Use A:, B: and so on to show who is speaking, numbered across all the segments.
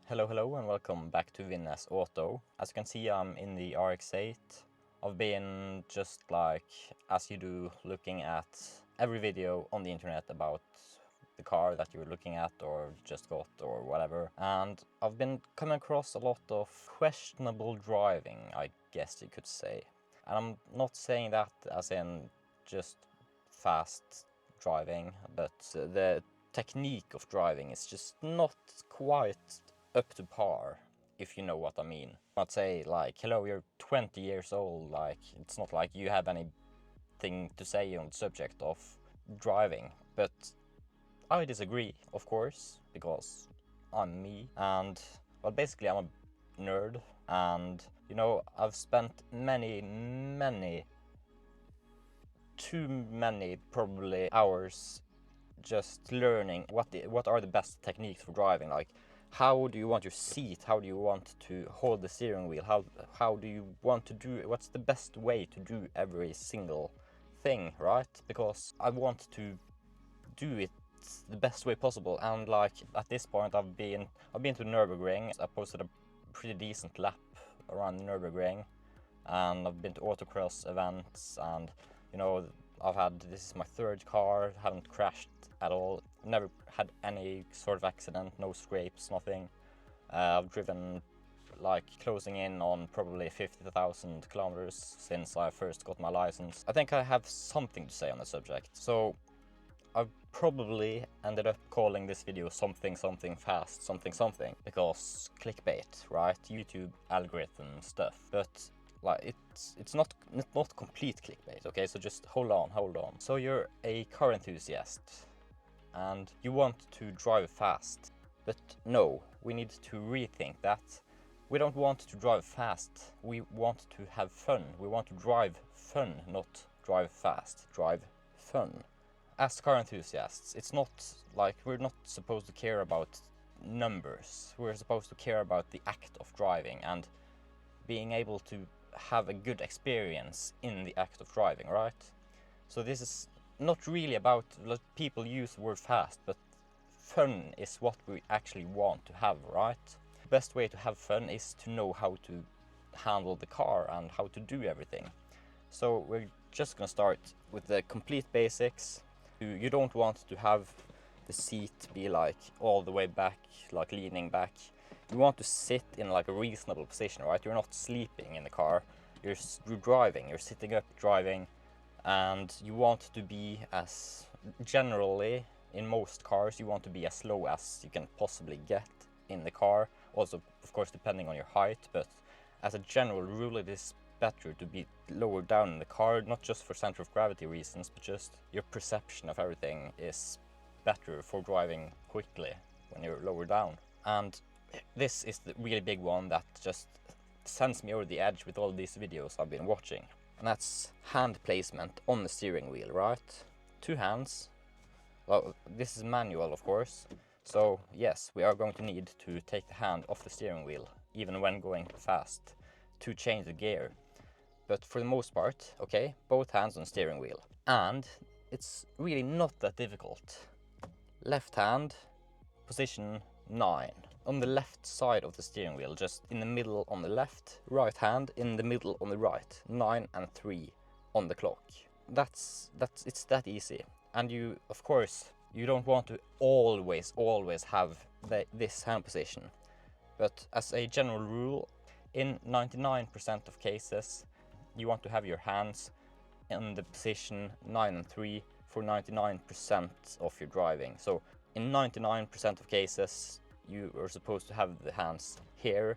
A: Hello and welcome back to Vinnes Auto. As you can see, I'm in the RX-8. I've been just like, as you do, looking at every video on the internet about the car that you're looking at or just got or whatever. And I've been coming across a lot of questionable driving, I guess you could say. And I'm not saying that as in just fast driving, but the technique of driving is just not quite up to par, if you know what I mean. I'd say like, hello, you're 20 years old, like it's not like you have anything to say on the subject of driving, but I disagree, of course, because I'm me, and well, basically I'm a nerd, and you know, I've spent too many probably hours just learning what are the best techniques for driving. Like, how do you want your seat, how do you want to hold the steering wheel, how do you want to do it, what's the best way to do every single thing, right? Because I want to do it the best way possible, and like at this point I've been to Nürburgring. I posted a pretty decent lap around Nürburgring, and I've been to autocross events, and you know, this is my third car, haven't crashed at all, never had any sort of accident, no scrapes, nothing. I've driven like closing in on probably 50,000 kilometers since I first got my license. I think I have something to say on the subject. So I've probably ended up calling this video something fast, something, because clickbait, right? YouTube algorithm stuff. But like it's not complete clickbait, okay? So just hold on. So you're a car enthusiast and you want to drive fast, but no, we need to rethink that. We don't want to drive fast, we want to have fun. We want to drive fun, not drive fast, drive fun. As car enthusiasts, it's not like we're not supposed to care about numbers. We're supposed to care about the act of driving and being able to have a good experience in the act of driving, right? So this is not really about, like, people use the word fast, but fun is what we actually want to have, right? The best way to have fun is to know how to handle the car and how to do everything. So we're just gonna start with the complete basics. You don't want to have the seat be like all the way back, like leaning back. You want to sit in like a reasonable position, right? You're not sleeping in the car, you're driving, you're sitting up driving, and you want to be as, generally in most cars, you want to be as slow as you can possibly get in the car. Also, of course, depending on your height, but as a general rule, it is better to be lower down in the car, not just for center of gravity reasons, but just your perception of everything is better for driving quickly when you're lower down. And this is the really big one that just sends me over the edge with all these videos I've been watching. And that's hand placement on the steering wheel, right? Two hands. Well, this is manual, of course. So yes, we are going to need to take the hand off the steering wheel, even when going fast, to change the gear. But for the most part, okay, both hands on steering wheel. And it's really not that difficult. Left hand, position 9. On the left side of the steering wheel, just in the middle on the left, right hand in the middle on the right, 9 and 3 on the clock. It's that easy. And you, of course, you don't want to always have this hand position. But as a general rule, in 99% of cases, you want to have your hands in the position 9 and 3 for 99% of your driving. So in 99% of cases, you are supposed to have the hands here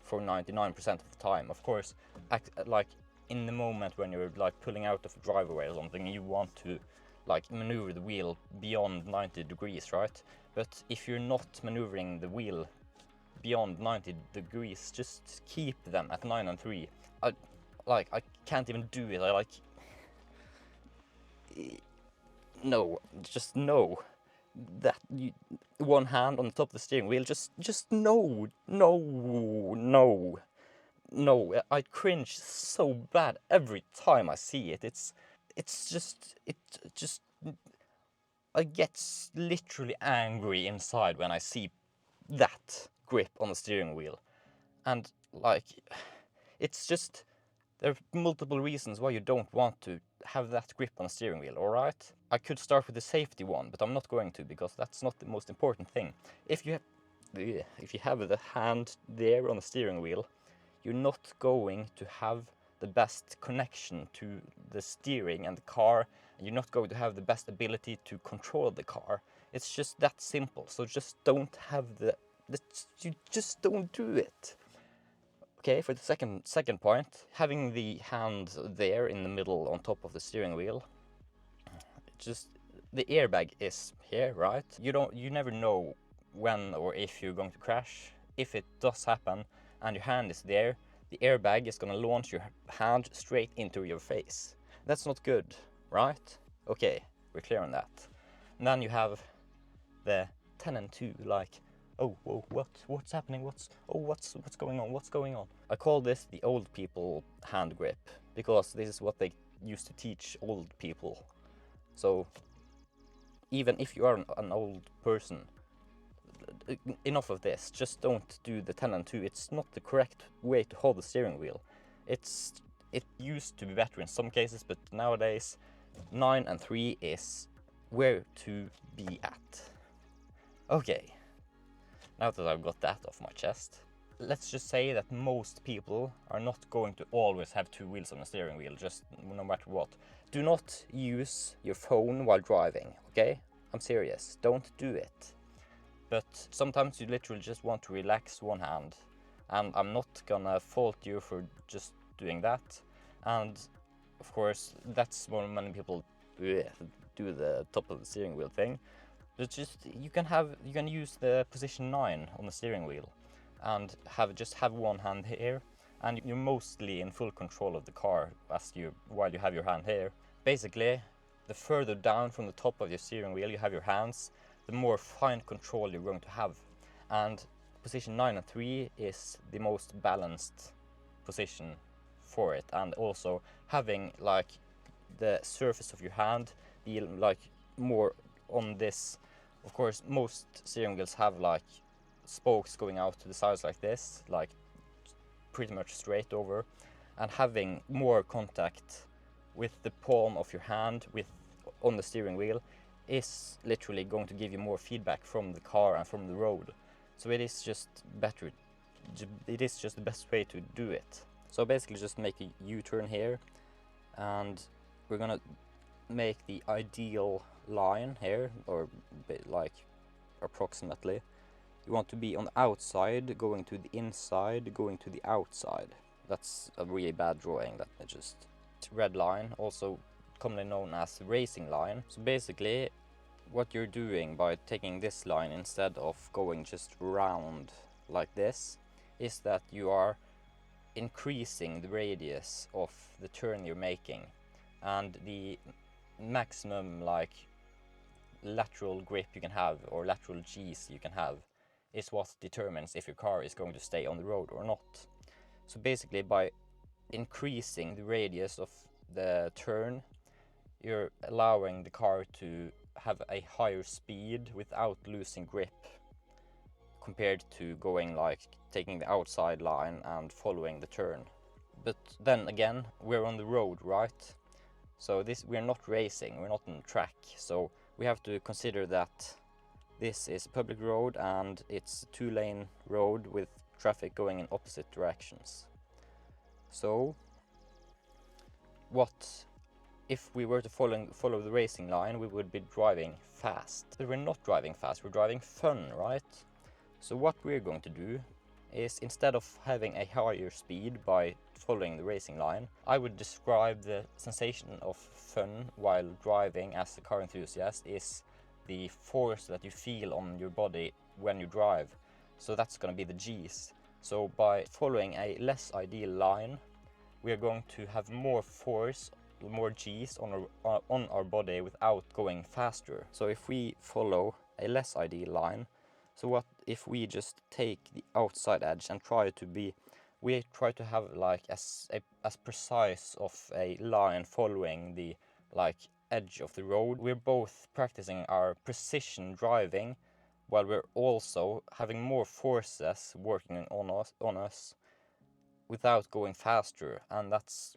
A: for 99% of the time. Of course, like in the moment when you're like pulling out of a driveway or something, you want to like maneuver the wheel beyond 90 degrees, right? But if you're not maneuvering the wheel beyond 90 degrees, just keep them at 9 and 3. I can't even do it. No, just no. That one hand on the top of the steering wheel, just no. I cringe so bad every time I see it. I get literally angry inside when I see that grip on the steering wheel. And like, it's just, there are multiple reasons why you don't want to have that grip on the steering wheel, alright? I could start with the safety one, but I'm not going to, because that's not the most important thing. If you have the hand there on the steering wheel, you're not going to have the best connection to the steering and the car, and you're not going to have the best ability to control the car. It's just that simple. So just don't have you just don't do it. Okay, for the second point, having the hand there in the middle on top of the steering wheel, just the airbag is here, right? You never know when or if you're going to crash. If it does happen and your hand is there, the airbag is going to launch your hand straight into your face. That's not good, right? Okay, we're clear on that. And then you have the 10 and 2, like, oh, whoa, what's happening? What's going on? What's going on? I call this the old people hand grip, because this is what they used to teach old people. So even if you are an old person, enough of this. Just don't do the 10 and 2. It's not the correct way to hold the steering wheel. It used to be better in some cases, but nowadays 9 and 3 is where to be at. Okay, now that I've got that off my chest, let's just say that most people are not going to always have 2 wheels on the steering wheel, just no matter what. Do not use your phone while driving, okay? I'm serious, don't do it. But sometimes you literally just want to relax one hand, and I'm not gonna fault you for just doing that. And of course, that's when many people do the top of the steering wheel thing. But just you can use the position 9 on the steering wheel, and just have one hand here, and you're mostly in full control of the car while you have your hand here. Basically, the further down from the top of your steering wheel you have your hands, the more fine control you're going to have. And position 9 and 3 is the most balanced position for it. And also having like the surface of your hand be like more on this. Of course, most steering wheels have like spokes going out to the sides like this, like pretty much straight over, and having more contact with the palm of your hand on the steering wheel is literally going to give you more feedback from the car and from the road. So it is just better, it is just the best way to do it. So basically just make a U-turn here, and we're gonna make the ideal line here, or like approximately. You want to be on the outside, going to the inside, going to the outside. That's a really bad drawing, let me just... Red line, also commonly known as the racing line. So basically what you're doing by taking this line instead of going just round like this is that you are increasing the radius of the turn you're making, and the maximum like lateral grip you can have, or lateral G's you can have, is what determines if your car is going to stay on the road or not. So basically by increasing the radius of the turn, you're allowing the car to have a higher speed without losing grip, compared to going like taking the outside line and following the turn. But then again, we're on the road, right? So we're not racing, we're not on track, so we have to consider that this is public road and it's a 2-lane road with traffic going in opposite directions. So what if we were to follow the racing line? We would be driving fast. But we're not driving fast, we're driving fun, right? So what we're going to do is, instead of having a higher speed by following the racing line, I would describe the sensation of fun while driving as a car enthusiast is the force that you feel on your body when you drive. So that's going to be the G's. So by following a less ideal line, we are going to have more force, more G's on our body without going faster. So if we follow a less ideal line, so what if we just take the outside edge and we try to have like as precise of a line following the like edge of the road. We're both practicing our precision driving while we're also having more forces working on us without going faster, and that's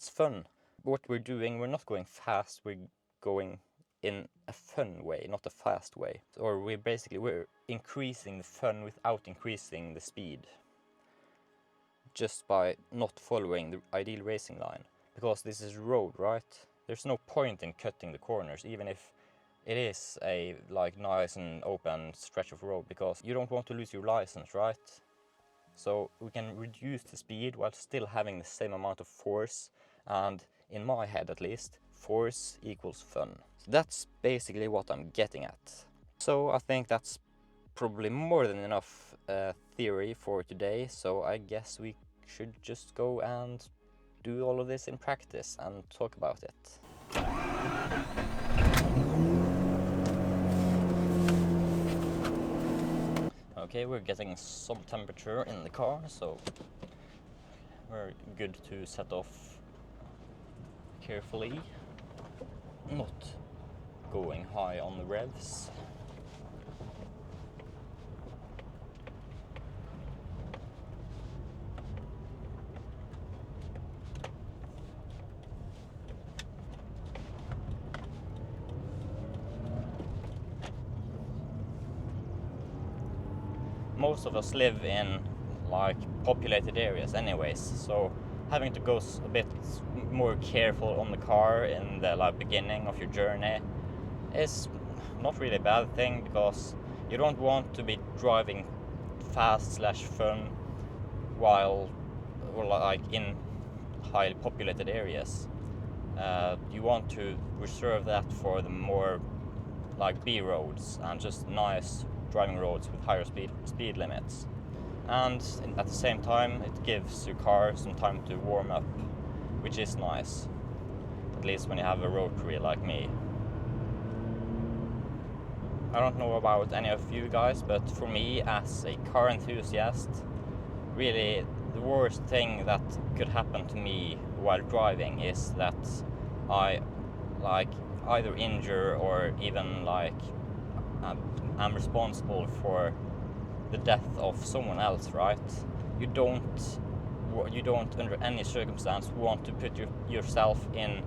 A: fun. What we're doing, we're not going fast, we're going in a fun way, not a fast way. Or we're increasing the fun without increasing the speed, just by not following the ideal racing line. Because this is road, right? There's no point in cutting the corners, even if it is a like nice and open stretch of road, because you don't want to lose your license, right? So we can reduce the speed while still having the same amount of force, and in my head at least, force equals fun. So that's basically what I'm getting at. So I think that's probably more than enough theory for today, so I guess we should just go and do all of this in practice and talk about it. Okay, we're getting some temperature in the car, so we're good to set off carefully, not going high on the revs. Most of us live in like populated areas anyways, so having to go a bit more careful on the car in the beginning of your journey is not really a bad thing, because you don't want to be driving fast/fun while in highly populated areas. You want to reserve that for the more B roads and just nice driving roads with higher speed limits. And at the same time, it gives your car some time to warm up, which is nice, at least when you have a road career like me. I don't know about any of you guys, but for me as a car enthusiast, really the worst thing that could happen to me while driving is that I either injure or even I'm responsible for the death of someone else, right? You don't under any circumstance want to put yourself in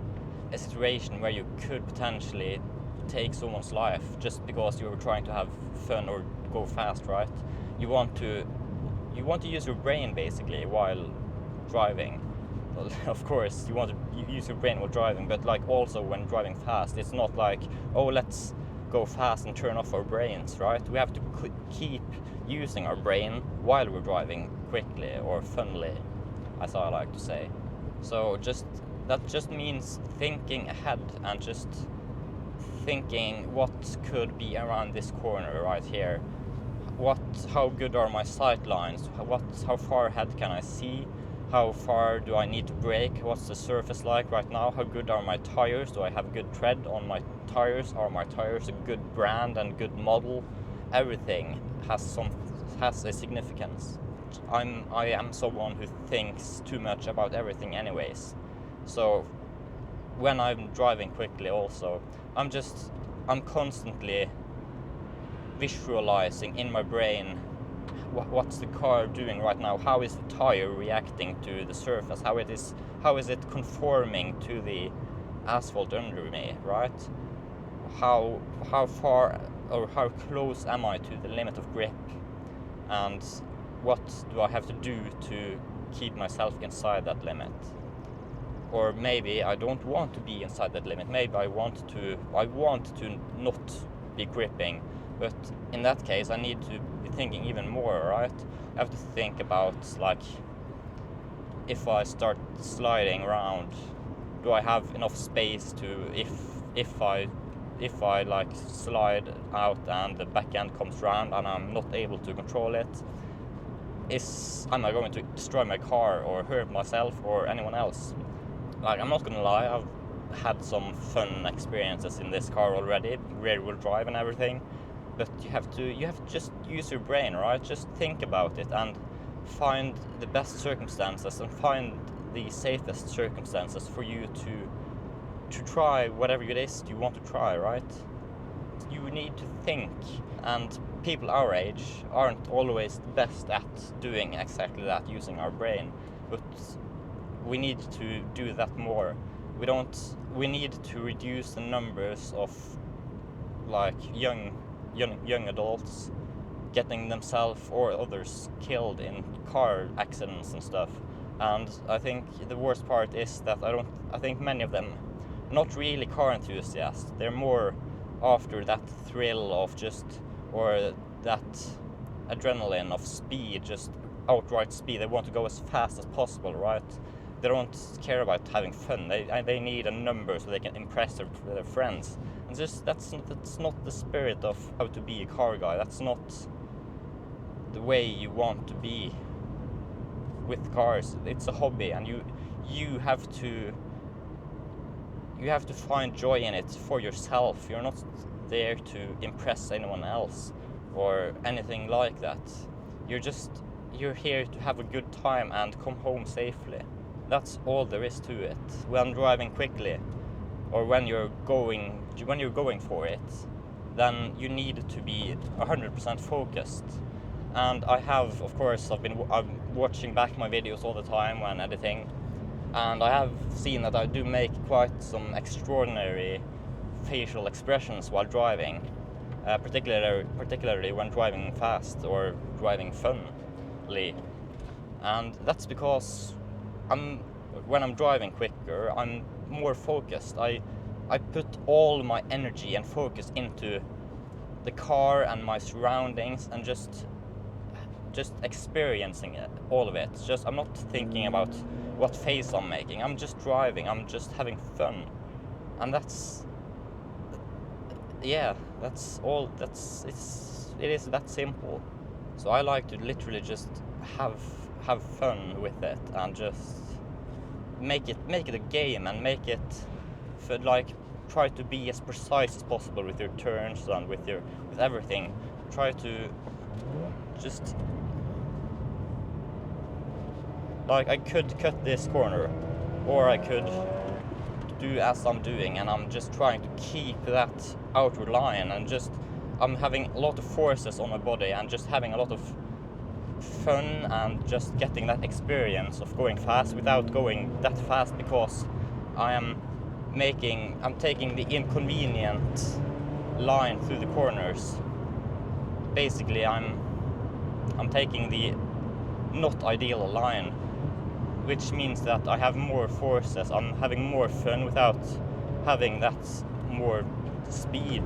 A: a situation where you could potentially take someone's life just because you were trying to have fun or go fast, right? You want to use your brain basically while driving. Well, of course you want to use your brain while driving, but also when driving fast, it's not oh, let's go fast and turn off our brains, right? We have to keep using our brain while we're driving quickly or funly, as I like to say. So that just means thinking ahead and just thinking what could be around this corner right here. How good are my sight lines? How far ahead can I see? How far do I need to brake? What's the surface like right now? How good are my tires? Do I have good tread on my tires? Are my tires a good brand and good model? Everything has a significance. I am someone who thinks too much about everything anyways. So when I'm driving quickly also, I'm constantly visualizing in my brain what's the car doing right now, how is the tire reacting to the surface, how is it conforming to the asphalt under me, right? How far or how close am I to the limit of grip, and what do I have to do to keep myself inside that limit? Or maybe I don't want to be inside that limit, maybe I want to not be gripping, but in that case I need to be thinking even more, right? I have to think about if I start sliding around, do I have enough space to, if I slide out and the back end comes around and I'm not able to control it, am I going to destroy my car or hurt myself or anyone else? I'm not gonna lie, I've had some fun experiences in this car already, rear-wheel drive and everything, but you have to just use your brain, right? Just think about it and find the best circumstances and find the safest circumstances for you to try whatever it is you want to try, right? You need to think And people our age aren't always the best at doing exactly that, using our brain, but we need to do that more. We need to reduce the numbers of like young adults getting themselves or others killed in car accidents and stuff. And I think the worst part is that I think many of them, not really car enthusiasts, they're more after that thrill of or that adrenaline of speed, just outright speed. They want to go as fast as possible, right? They don't care about having fun. They need a number so they can impress their friends. And that's not the spirit of how to be a car guy. That's not the way you want to be with cars. It's a hobby, and you have to find joy in it for yourself. You're not there to impress anyone else or anything like that. You're here to have a good time and come home safely. That's all there is to it. When driving quickly, or when you're going for it, then you need to be 100% focused. And I'm watching back my videos all the time when editing, and I have seen that I do make quite some extraordinary facial expressions while driving, particularly when driving fast or driving funly. And that's because when I'm driving quicker, I'm more focused. I put all my energy and focus into the car and my surroundings, and just experiencing all of it. I'm not thinking about what face I'm making. I'm just driving. I'm just having fun, and that's all. It is that simple. So I like to literally just have fun with it, and just make it a game, and make it try to be as precise as possible with your turns and with everything. Try to just I could cut this corner, or I could do as I'm doing, and I'm just trying to keep that outer line, and I'm having a lot of forces on my body, and just having a lot of fun, and just getting that experience of going fast without going that fast, because I'm taking the inconvenient line through the corners. Basically, I'm taking the not ideal line, which means that I have more forces. I'm having more fun without having that more speed.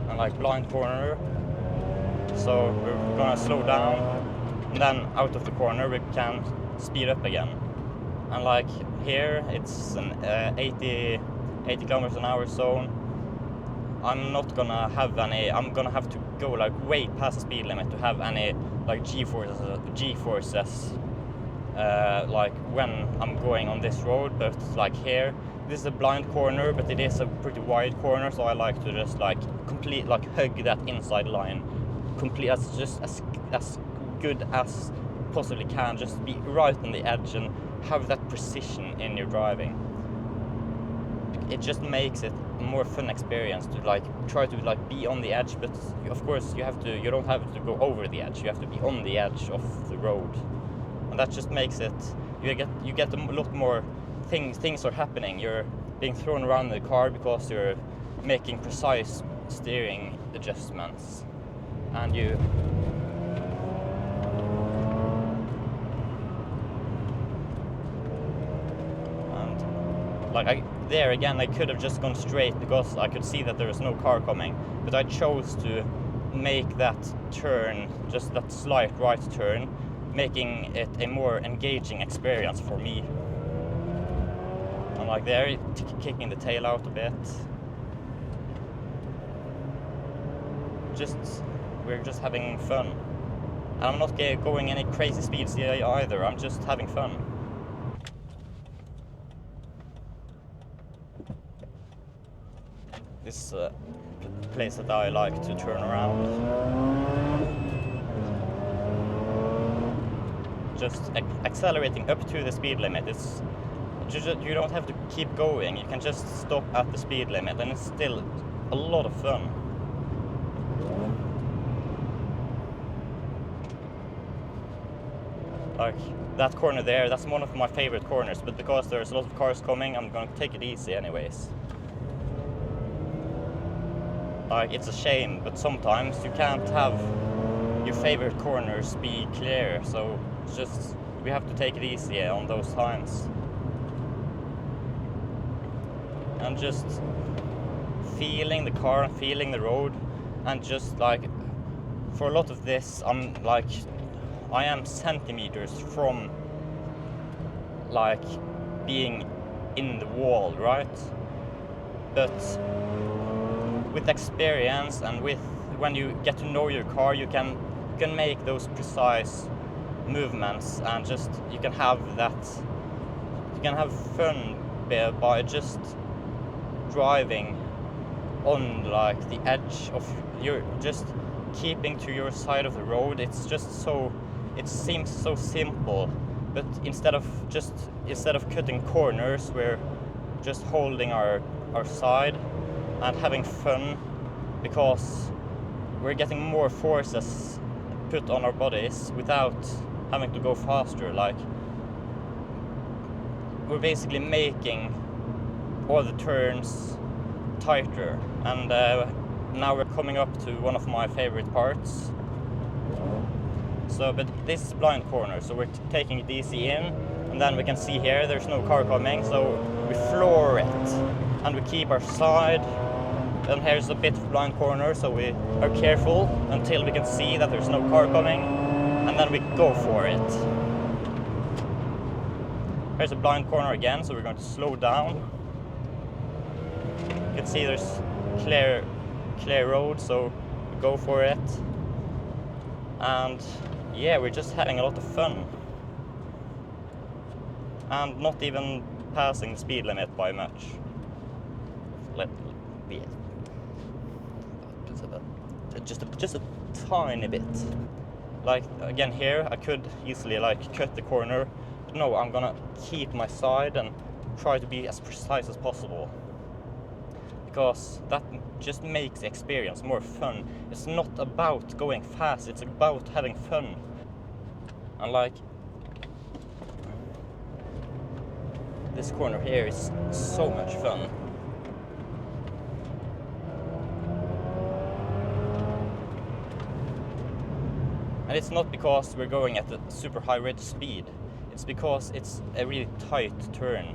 A: And blind corner, so we're gonna slow down, and then out of the corner we can speed up again. And here it's an 80 kilometers an hour zone. I'm not gonna have any. I'm gonna have to go way past the speed limit to have any G-forces when I'm going on this road. But here, this is a blind corner, but it is a pretty wide corner, so I like to just complete hug that inside line, as good as possibly can. Just be right on the edge and have that precision in your driving. It just makes it a more fun experience to try to be on the edge, but of course you don't have to go over the edge. You have to be on the edge of the road, and that just makes it. You get a lot more things are happening. You're being thrown around the car because you're making precise steering adjustments, and there again, I could have just gone straight because I could see that there was no car coming, but I chose to make that turn, just that slight right turn, making it a more engaging experience for me. And there, kicking the tail out a bit. We're just having fun. And I'm not going any crazy speeds either, I'm just having fun. This place that I like to turn around. Just accelerating up to the speed limit is you don't have to keep going. You can just stop at the speed limit, and it's still a lot of fun. Like that corner there, that's one of my favorite corners, but because there's a lot of cars coming, I'm gonna take it easy anyways. Like, it's a shame, but sometimes you can't have your favorite corners be clear, so it's just, we have to take it easy on those times. And just feeling the car and feeling the road, and just like, for a lot of this, I am centimeters from like being in the wall, right? But with experience and when you get to know your car, you can make those precise movements, and just you can have fun by just driving on like the edge of your, just keeping to your side of the road. It's just so, it seems so simple, but instead of cutting corners, we're just holding our side and having fun, because we're getting more forces put on our bodies without having to go faster. Like, we're basically making all the turns tighter. And now we're coming up to one of my favorite parts. So, but this is blind corner, so we're taking it easy in, and then we can see here there's no car coming, so we floor it and we keep our side. And here's a bit of blind corner, so we are careful until we can see that there's no car coming, and then we go for it. Here's a blind corner again, so we're going to slow down. You can see there's clear road, so we go for it. And yeah, we're just having a lot of fun. And not even passing the speed limit by much. Just a tiny bit. Like, again here, I could easily like cut the corner. But no, I'm gonna keep my side and try to be as precise as possible. Because that just makes the experience more fun. It's not about going fast, it's about having fun. And like, this corner here is so much fun. And it's not because we're going at a super high rate of speed. It's because it's a really tight turn,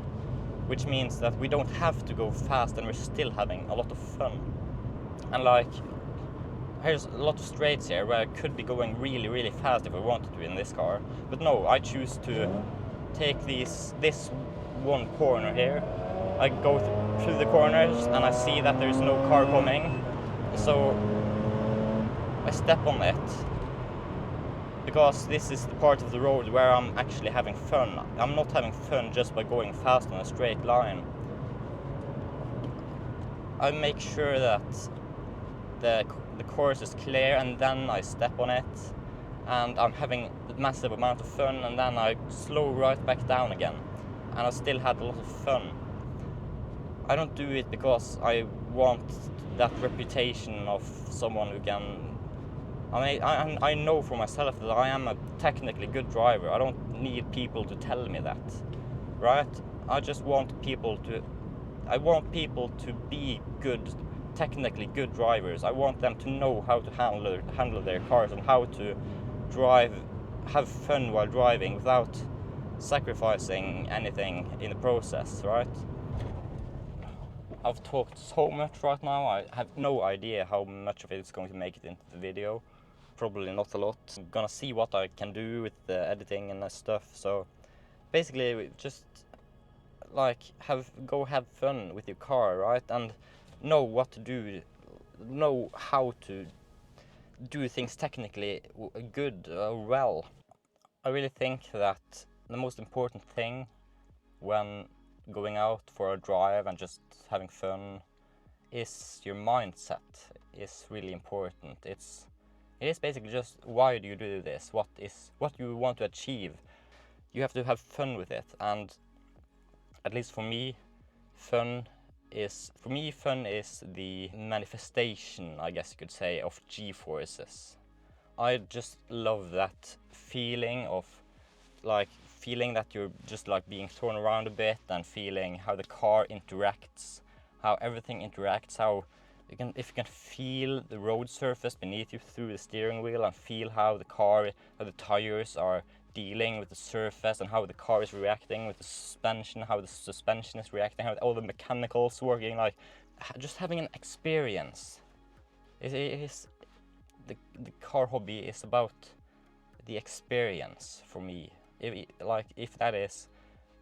A: which means that we don't have to go fast, and we're still having a lot of fun. And like, here's a lot of straights here where I could be going really, really fast if I wanted to in this car. But no, I choose to take this one corner here. I go through the corners and I see that there's no car coming. So I step on it, because this is the part of the road where I'm actually having fun. I'm not having fun just by going fast on a straight line. I make sure that the course is clear, and then I step on it, and I'm having a massive amount of fun, and then I slow right back down again, and I still had a lot of fun. I don't do it because I want that reputation of someone who can... I know for myself that I am a technically good driver. I don't need people to tell me that, right? I just want people to... I want people to be good, technically good drivers. I want them to know how to handle their cars, and how to drive, have fun while driving without sacrificing anything in the process, right? I've talked so much right now, I have no idea how much of it is going to make it into the video. Probably not a lot. I'm gonna see what I can do with the editing and that stuff. So basically just like go have fun with your car, right? And know what to do, know how to do things technically good, well. I really think that the most important thing when going out for a drive and just having fun is your mindset. Is really important. It is basically just, why do you do this? What you want to achieve? You have to have fun with it. And at least for me, fun is the manifestation, I guess you could say, of G-forces. I just love that feeling of feeling that you're just like being thrown around a bit, and feeling how the car interacts, how everything interacts, how if you can feel the road surface beneath you through the steering wheel, and feel how the tires are dealing with the surface, and how the car is reacting with the suspension, how the suspension is reacting, how all the mechanicals working, like just having an experience. It is the car hobby is about the experience for me. If that is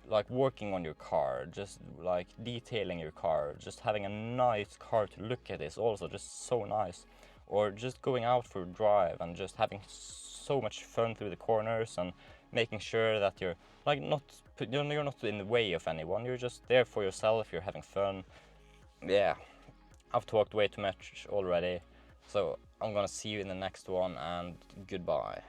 A: like working on your car, just like detailing your car, just having a nice car to look at is also just so nice. Or just going out for a drive and just having so much fun through the corners, and making sure that you're like you're not in the way of anyone, you're just there for yourself, you're having fun. Yeah, I've talked way too much already, so I'm gonna see you in the next one, and goodbye.